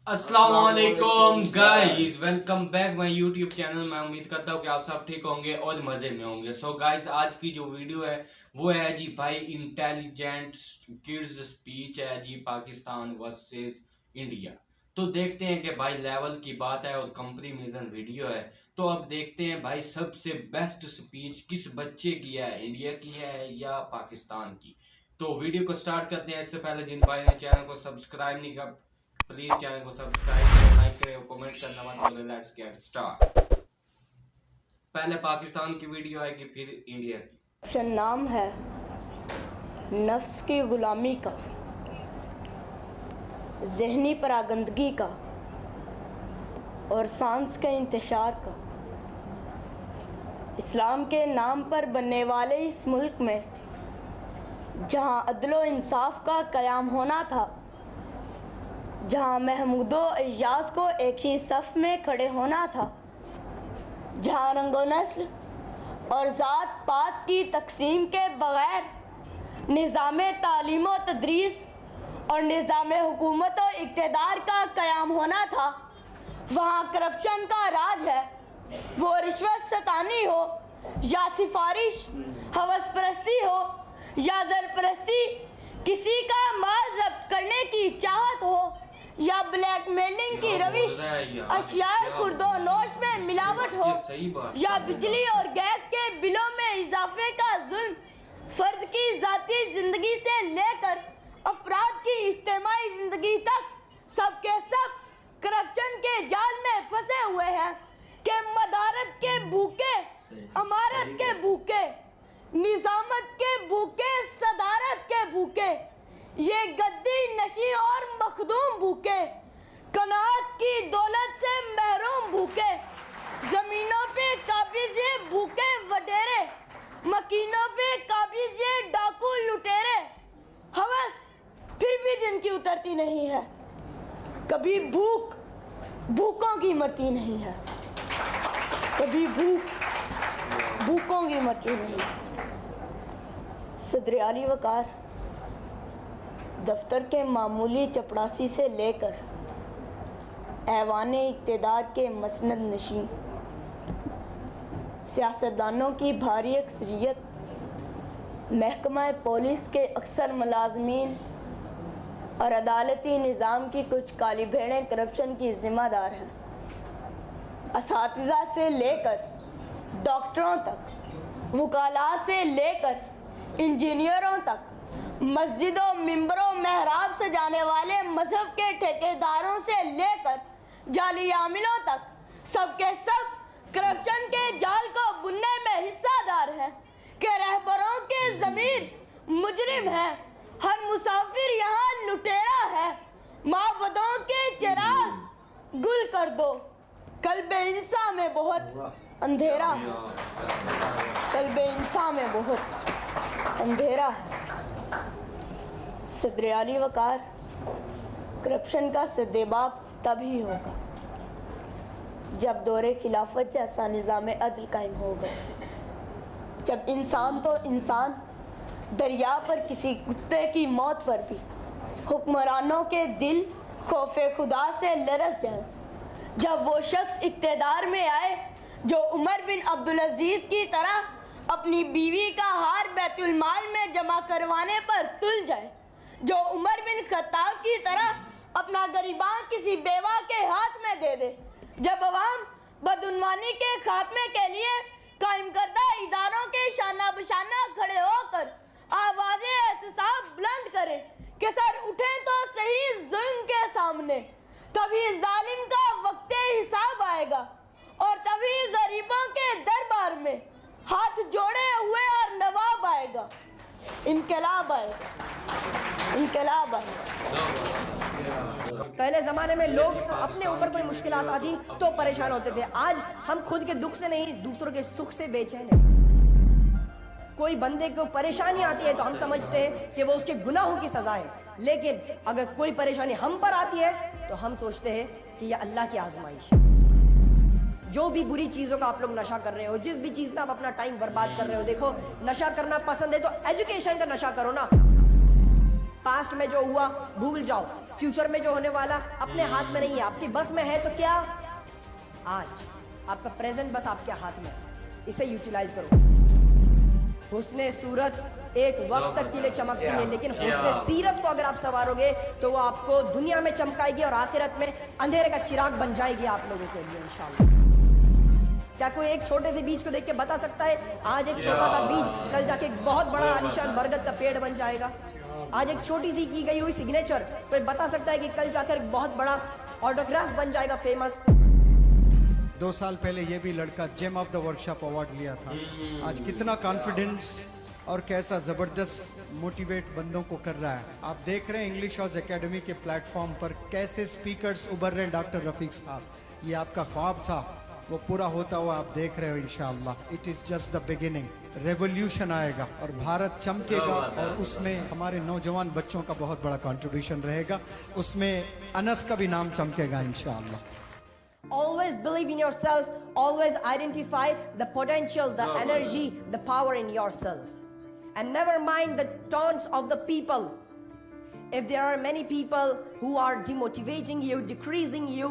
अस्सलामुअलैकुम guys, welcome back my YouTube channel. मैं उम्मीद करता हूँ कि आप सब ठीक होंगे और मज़े में होंगे। सो गाइस, आज की जो वीडियो है वो है जी भाई इंटेलिजेंट किड्स स्पीच है जी, पाकिस्तान वर्सेस इंडिया। तो देखते हैं कि भाई लेवल की बात है और कंपैरिजन वीडियो है। तो अब देखते हैं भाई सबसे बेस्ट स्पीच किस बच्चे की है, इंडिया की है या पाकिस्तान की। तो वीडियो को स्टार्ट करते हैं। इससे पहले जिन भाई ने चैनल को सब्सक्राइब नहीं किया, प्लीज चैनल को सब्सक्राइब करें, लाइक करें और कमेंट करना मत भूलें। Let's get start. पहले पाकिस्तान की वीडियो आएगी, फिर इंडिया की। नाम है नफ्स की गुलामी का, जहनी परागंदगी का और सांस के इंतशार का। इस्लाम के नाम पर बनने वाले इस मुल्क में जहाँ अदलो इंसाफ का क़याम होना था, जहाँ महमूदो एजाज को एक ही सफ़ में खड़े होना था, जहाँ रंगो नस्ल और ज़ात पात की तकसीम के बग़ैर निज़ाम तालीम व तदरीस और निज़ाम हुकूमत और इक़्तिदार का क़याम होना था, वहाँ करप्शन का राज है। वो रिश्वत सतानी हो या सिफारिश, हवस परस्ती हो या ज़रपरस्ती, किसी का माल जब्त करने की चाहत हो या ब्लैकमेलिंग की रविश, अशियाए खुर्दो नोश में मिलावट हो या बिजली और गैस के बिलों में इजाफे का जुल्म, फर्द की जाती जिंदगी से लेकर अफराद की इज्तिमाई जिंदगी तक सबके सब करप्शन के जाल में फंसे हुए हैं कि मदारत के भूखे, अमारत के भूखे, निजामत के भूखे, सदारत के भूखे, ये गद्दी नशी और मखदूम भूखे, कनात की दौलत से महरूम भूखे, जमीनों पे काबिज ये भूखे वडेरे, मकीनों पे काबिज ये डाकू लुटेरे, हवस फिर भी जिनकी उतरती नहीं है, कभी भूख भूखों की मरती नहीं है, कभी भूख भूखों की मरती नहीं है। सदर आली वकार दफ्तर के मामूली चपड़ासी से लेकर ऐवाने इक़्तिदार के मसनद नशीं, सियासतदानों की भारी अक्सरियत, महकमा पुलिस के अक्सर मुलाजमीन और अदालती निज़ाम की कुछ काली भेड़ें करप्शन की ज़िम्मेदार हैं। असातिज़ा से लेकर डॉक्टरों तक, वकाला से लेकर इंजीनियरों तक, मस्जिदों, मिंबरों, मेहराब सजाने वाले मजहब के ठेकेदारों से लेकर जाली आमिलों तक, सबके सब करप्शन के जाल को बुनने में हिस्सादार है कि रहबरों के ज़मीर मुजरिम है, हर मुसाफिर यहाँ लुटेरा है। माबदों के चिराग गुल कर दो, कल्बे इंसान में बहुत अंधेरा है, कल्बे इंसान में बहुत अंधेरा है। सदर आली वकार करप्शन का सद्देबाब तभी होगा जब दौरे खिलाफत जैसा निज़ाम अदल कायम होगा, जब इंसान तो इंसान दरिया पर किसी कुत्ते की मौत पर भी हुक्मरानों के दिल खौफे खुदा से लरस जाए, जब वो शख्स इक़्तिदार में आए जो उमर बिन अब्दुल अजीज़ की तरह अपनी बीवी का हार बैतुल माल में जमा करवाने पर तुल जाए, जो उमर बिन खत्ताब की तरह अपना गरीबान किसी बेवा के हाथ में दे दे, जब अवाम बदउनवानी के खात्मे के लिए कायम करदा इदारों के शाना बशाना खड़े होकर आवाज़ें एहतसाब बुलंद करे कि सर उठे तो सही जुल्म के सामने, तभी जालिम का वक्त हिसाब आएगा और तभी गरीबों के दरबार में हाथ जोड़े हुए और नवाब आएगा, इनकलाब आएगा, इनकलाब आएगा। पहले ज़माने में लोग अपने ऊपर कोई मुश्किलात आती तो परेशान होते थे, आज हम खुद के दुख से नहीं दूसरों के सुख से बेचैन हैं। कोई बंदे को परेशानी आती है तो हम समझते हैं कि वो उसके गुनाहों की सज़ा है, लेकिन अगर कोई परेशानी हम पर आती है तो हम सोचते हैं कि यह अल्लाह की आजमाइश। जो भी बुरी चीज़ों का आप लोग नशा कर रहे हो, जिस भी चीज़ में आप अपना टाइम बर्बाद कर रहे हो, देखो नशा करना पसंद है तो एजुकेशन का नशा करो ना। पास्ट में जो हुआ भूल जाओ, फ्यूचर में जो होने वाला अपने हाथ में नहीं है, आपकी बस में है। तो क्या आज आपका प्रेजेंट बस आपके हाथ में, इसे यूटिलाइज करो। हुस्ने सूरत एक वक्त तक के लिए चमकती है, लेकिन हुस्ने सीरत को अगर आप संवारोगे तो वो आपको दुनिया में चमकाएगी और आखिरत में अंधेरे का चिराग बन जाएगी आप लोगों के लिए इंशाल्लाह। क्या कोई एक छोटे से बीज को देख के बता सकता है आज एक छोटा सा बीज कल जाके एक बहुत बड़ा आलीशान बरगद का पेड़ बन जाएगा? आज एक छोटी सी की गई हुई सिग्नेचर कोई बता सकता है कि कल जाकर एक बहुत बड़ा ऑटोग्राफ बन जाएगा फेमस? 2 साल पहले ये भी लड़का gem of the workshop award लिया था। आज कितना कॉन्फिडेंस और कैसा जबरदस्त मोटिवेट बंदों को कर रहा है। आप देख रहे हैं इंग्लिश हाउस एकेडमी के प्लेटफॉर्म पर कैसे स्पीकर्स उभर रहे हैं। डॉक्टर रफीक साहब, ये आपका ख्वाब था, वो पूरा होता हुआ आप देख रहे हो इंशाअल्लाह। It is just the beginning. Revolution आएगा और भारत चमकेगा और उसमें हमारे नौजवान बच्चों का बहुत बड़ा कंट्रीब्यूशन रहेगा। उसमें अनस का भी नाम चमकेगा इंशाअल्लाह। Always believe in yourself, always identify the potential, the energy, the power in yourself, and never mind the taunts of the people. If there are many people who are demotivating you, decreasing you,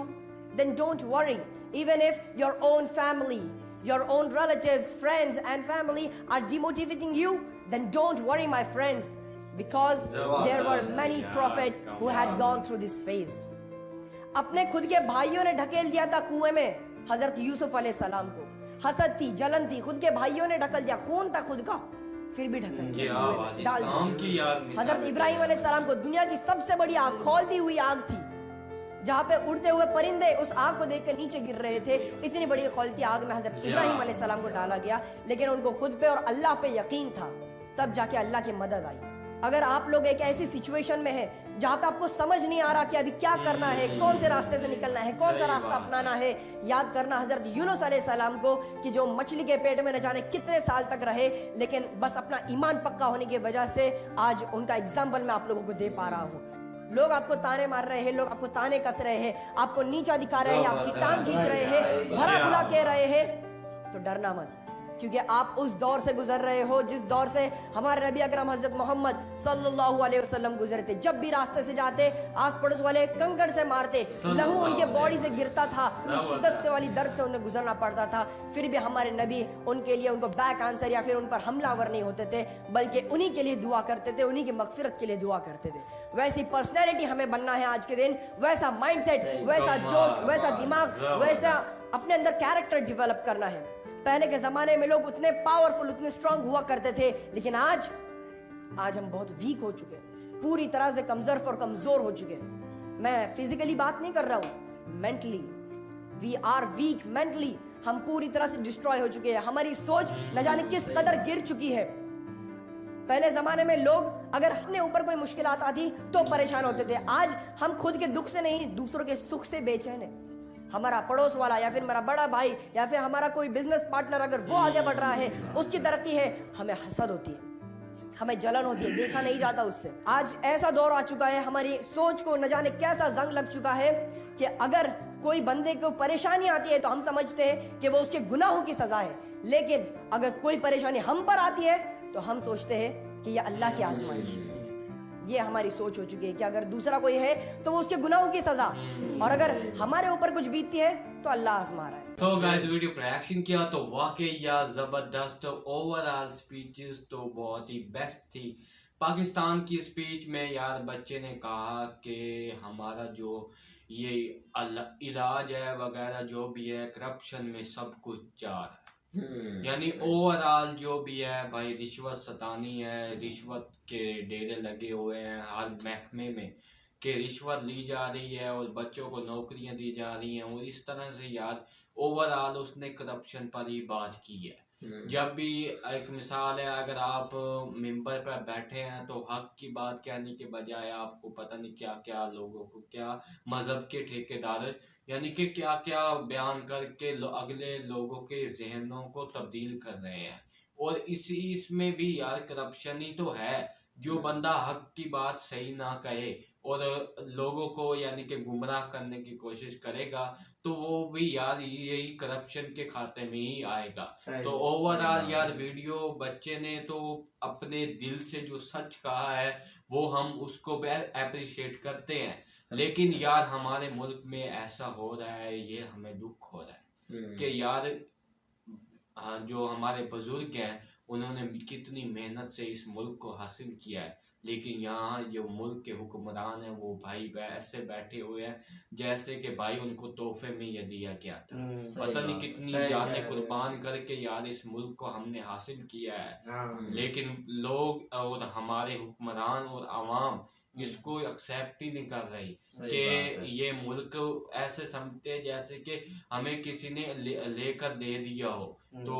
then don't worry. Even if your own family, your own relatives, friends and family are demotivating you, then don't worry my friends, because there were many prophets who had gone through this phase. अपने खुद के भाइयों ने ढकेल दिया था कुएं में हजरत यूसुफ अलैहिस्सलाम को। हसद थी, जलन थी, खुद के भाइयों ने ढकल दिया, खून था खुद का, फिर भी ढकल दिया, डाल दिया। हजरत इब्राहिम अलैहिस्सलाम को दुनिया की सबसे बड़ी आग, खौलती हुई आग थी, जहाँ पे उड़ते हुए परिंदे उस आग को देखकर नीचे गिर रहे थे। इतनी बड़ी खौलती आग में हजरत इब्राहिम अलैहिस्सलाम को डाला गया, लेकिन उनको खुद पे और अल्लाह पे यकीन था, तब जाके अल्लाह की मदद आई। अगर आप लोग एक ऐसी सिचुएशन में हैं जहाँ पे आपको समझ नहीं आ रहा कि अभी क्या करना है, कौन से रास्ते से निकलना है, कौन सा रास्ता अपनाना है, याद करना हजरत यूनुस अलैहिस्सलाम को कि जो मछली के पेट में न जाने कितने साल तक रहे, लेकिन बस अपना ईमान पक्का होने की वजह से आज उनका एग्जाम्पल मैं आप लोगों को दे पा रहा हूँ। लोग आपको ताने मार रहे हैं, लोग आपको ताने कस रहे हैं, आपको नीचा दिखा रहे हैं, आपकी टांग खींच रहे हैं, भला बुला कह रहे हैं, तो डरना मत, क्योंकि आप उस दौर से गुजर रहे हो जिस दौर से हमारे नबी अकरम हजरत मोहम्मद सल्लल्लाहु अलैहि वसल्लम गुजरे थे। जब भी रास्ते से जाते आस पड़ोस वाले कंकड़ से मारते, लहू उनके बॉडी से गिरता था, शिद्दत वाली दर्द से उन्हें गुजरना पड़ता था, फिर भी हमारे नबी उनके लिए उनको बैक आंसर या फिर उन पर हमलावर नहीं होते थे, बल्कि उन्हीं के लिए दुआ करते थे, उन्हीं की मगफिरत के लिए दुआ करते थे। वैसी पर्सनैलिटी हमें बनना है आज के दिन, वैसा माइंडसेट, वैसा जोश, वैसा दिमाग, वैसा अपने अंदर कैरेक्टर डेवलप करना है। पहले के जमाने में लोग उतने पावरफुल, उतने स्ट्रांग हुआ करते थे, लेकिन आज हम बहुत वीक हो चुके हैं, पूरी तरह से कमजोर हो चुके हैं। मैं फिजिकली बात नहीं कर रहा हूं, mentally we are weak. Mentally हम पूरी तरह से डिस्ट्रॉय हो चुके हैं, हमारी सोच न जाने किस कदर गिर चुकी है। पहले जमाने में लोग अगर अपने ऊपर कोई मुश्किल आती तो परेशान होते थे, आज हम खुद के दुख से नहीं दूसरों के सुख से बेचैन है। हमारा पड़ोस वाला या फिर हमारा बड़ा भाई या फिर हमारा कोई बिजनेस पार्टनर अगर वो आगे बढ़ रहा है, उसकी तरक्की है, हमें हसद होती है, हमें जलन होती है, देखा नहीं जाता उससे। आज ऐसा दौर आ चुका है, हमारी सोच को न जाने कैसा जंग लग चुका है कि अगर कोई बंदे को परेशानी आती है तो हम समझते हैं कि वो उसके गुनाहों की सजा है, लेकिन अगर कोई परेशानी हम पर आती है तो हम सोचते हैं कि यह अल्लाह की आजमाइश है। ये हमारी सोच हो चुकी है कि अगर दूसरा कोई है तो वो उसके गुनाहों की सजा, और अगर हमारे ऊपर कुछ बीतती है तो अल्लाह आजमा रहा है। तो गाइस वीडियो पर रिएक्शन किया तो वाकई यार जबरदस्त, ओवरऑल स्पीचेस तो बहुत ही बेस्ट थी। पाकिस्तान की स्पीच में यार बच्चे ने कहा कि हमारा जो ये इलाज है वगैरह जो भी है, करप्शन में सब कुछ जा रहा है। यानी ओवरऑल जो भी है भाई, रिश्वत सतानी है, रिश्वत के डेरे लगे हुए हैं हर महकमे में कि रिश्वत ली जा रही है और बच्चों को नौकरियां दी जा रही हैं, और इस तरह से यार ओवरऑल उसने करप्शन पर ही बात की है। जब भी एक मिसाल है, अगर आप मिंबर पर बैठे हैं तो हक की बात कहने के बजाय आपको पता नहीं क्या क्या लोगों को, क्या मजहब के ठेकेदार यानी कि क्या क्या बयान करके अगले लोगों के जहनों को तब्दील कर रहे हैं। और इसमें भी यार करप्शन ही तो है। जो बंदा हक की बात सही ना कहे और लोगों को यानी कि गुमराह करने की कोशिश करेगा तो वो भी यार यही करप्शन के खाते में ही आएगा। तो ओवरऑल यार वीडियो बच्चे ने तो अपने दिल से जो सच कहा है वो हम उसको अप्रिशिएट करते हैं। लेकिन यार हमारे मुल्क में ऐसा हो रहा है, ये हमें दुख हो रहा है कि यार जो हमारे बुजुर्ग हैं उन्होंने कितनी मेहनत से इस मुल्क को हासिल किया है, लेकिन यहाँ जो मुल्क के हुक्मरान हैं वो भाई ऐसे बैठे हुए हैं जैसे कि भाई उनको तोहफे में ये दिया गया था। पता नहीं कितनी जानें कुर्बान करके यार इस मुल्क को हमने हासिल किया है, लेकिन लोग और हमारे हुक्मरान और आवाम इसको एक्सेप्ट ही नहीं कर रही कि ये मुल्क ऐसे समझते जैसे कि हमें किसी ने लेकर दे दिया हो। तो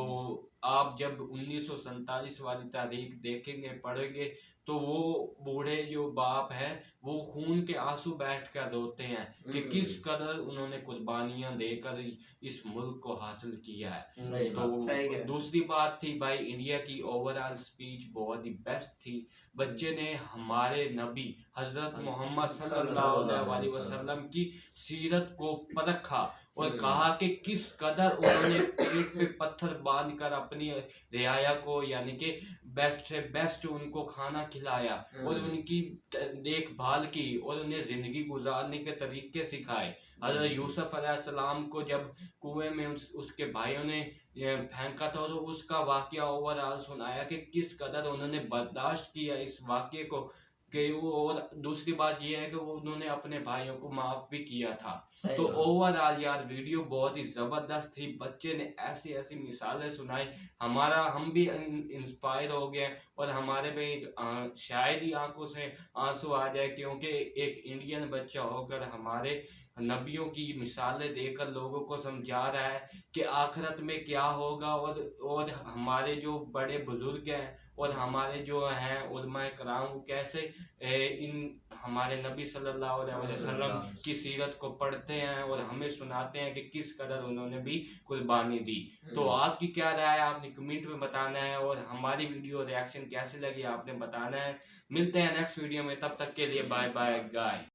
आप जब 1947 वाली तारीख देखेंगे पढ़ेंगे तो वो बूढ़े जो बाप हैं वो खून के आंसू बैठ कर रोते हैं कि किस कदर उन्होंने कुर्बानियां देकर इस मुल्क को हासिल किया है। तो दूसरी बात थी भाई इंडिया की ओवरऑल स्पीच बहुत ही बेस्ट थी। बच्चे ने हमारे नबी हजरत मोहम्मद सल्लल्लाहु अलैहि वसल्लम की सीरत को परखा और कहा कि किस कदर उन्होंने पेट पे पत्थर बांध कर अपनी रियाया को यानी कि बेस्ट से बेस्ट उनको खाना खिलाया और उनकी देखभाल की और उन्हें जिंदगी गुजारने के तरीके सिखाए। हज़रत यूसुफ अलैहिस्सलाम को जब कुएं में उसके भाइयों ने फेंका था तो उसका वाकया ओवरऑल सुनाया कि किस कदर उन्होंने बर्दाश्त किया इस वाकये को कि वो। और दूसरी बात ये है कि वो उन्होंने अपने भाइयों को माफ भी किया था। तो ओवरऑल यार वीडियो बहुत ही जबरदस्त थी। बच्चे ने ऐसी ऐसी मिसालें सुनाई, हम भी इंस्पायर हो गए और हमारे भी शायद ही आंखों से आंसू आ जाए, क्योंकि एक इंडियन बच्चा होकर हमारे नबियों की मिसालें देकर लोगों को समझा रहा है कि आखिरत में क्या होगा और हमारे जो बड़े बुजुर्ग हैं और हमारे जो हैं उलमाए कराम कैसे इन हमारे नबी सल्लल्लाहु अलैहि वसल्लम की सीरत को पढ़ते हैं और हमें सुनाते हैं कि किस कदर उन्होंने भी कुर्बानी दी। तो आपकी क्या राय है आपने कमेंट में बताना है और हमारी वीडियो रिएक्शन कैसे लगी आपने बताना है। मिलते हैं नेक्स्ट वीडियो में, तब तक के लिए बाय बाय गाय।